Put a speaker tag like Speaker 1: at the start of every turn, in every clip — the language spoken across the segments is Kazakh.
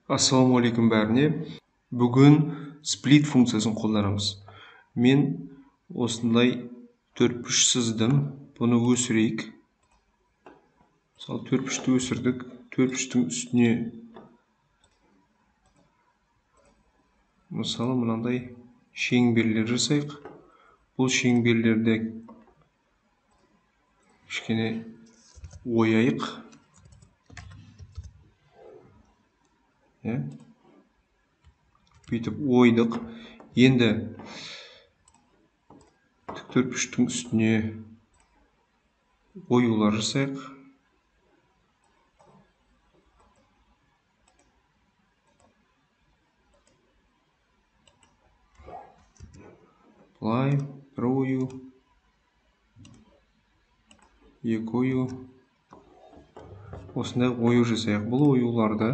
Speaker 1: Ассалаумағалейкум бәріне. Бүгін сплит функциясын қолданамыз. Мен осындай төртбұрыш сыздым. Бұны өсірейік. Мысалы, төртбұрышты өсірдік. Төртбұрыштың үстіне мысалы мынандай шеңберлер жасайық. Бұл шеңберлерді кішкене ойайық. Бүйтіп ойдық. Енді төртбұрыштың үстіне оюлар жасайық. Былай бір ою, екі ою. Осындай ою жасайық. Бұл оюларды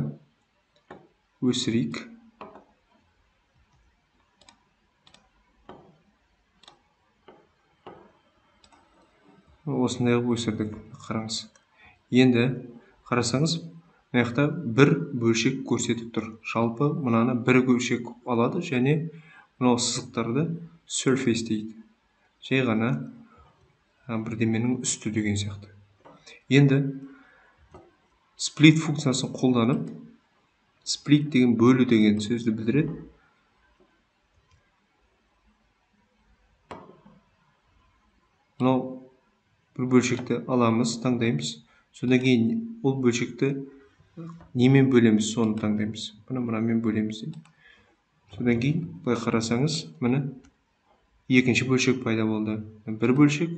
Speaker 1: өсірейік. Осындай өсірдік. Қараңыз. Енді қарасаңыз, мына жақта бір бөлшек көрсетіп тұр. Жалпы мынаны бір бөлшек алады және мынау сызықтарды surface дейді. Жай ғана бірдеменің үсті деген сияқты. Енді split функциясын қолданып, split деген бөлу деген сөзді білдіреді. Мынау бір бөлшекті аламыз, таңдаймыз. Содан кейін ол бөлшекті немен бөлеміз, соны таңдаймыз. Мұнамен бөлеміз. Содан кейін былай қарасаңыз, міне екінші бөлшек пайда болды. Бір бөлшек,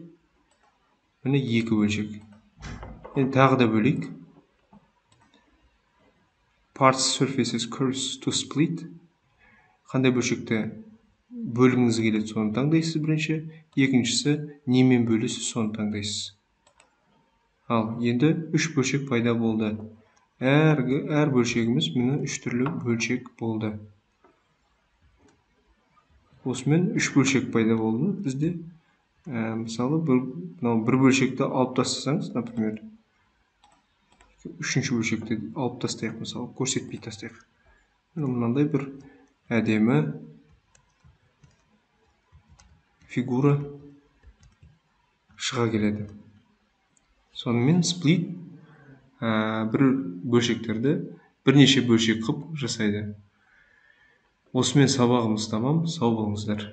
Speaker 1: міне екі бөлшек. Енді тағы да бөлейік. Parts surfaces curves to split. Қандай бөлшекті бөлгіңіз келеді, соны таңдайсыз бірінші. Екіншісі, немен бөлесіз, соны таңдайсыз. Ал, енді үш бөлшек пайда болды. Әр бөлшегіміз міне үш түрлі бөлшек болды. Осымен үш бөлшек пайда болды бізде. Мысалы, бір бөлшекті алып тастасаңыз, например, үшінші бөлшекті алып тастайық, мысалы, көрсетпей тастайық. Мынандай бір әдемі фигура шыға келеді. Сонымен сплит бір бөлшектерді бірнеше бөлшек қып жасайды. Осымен сабағымыз тамам. Сау болыңыздар.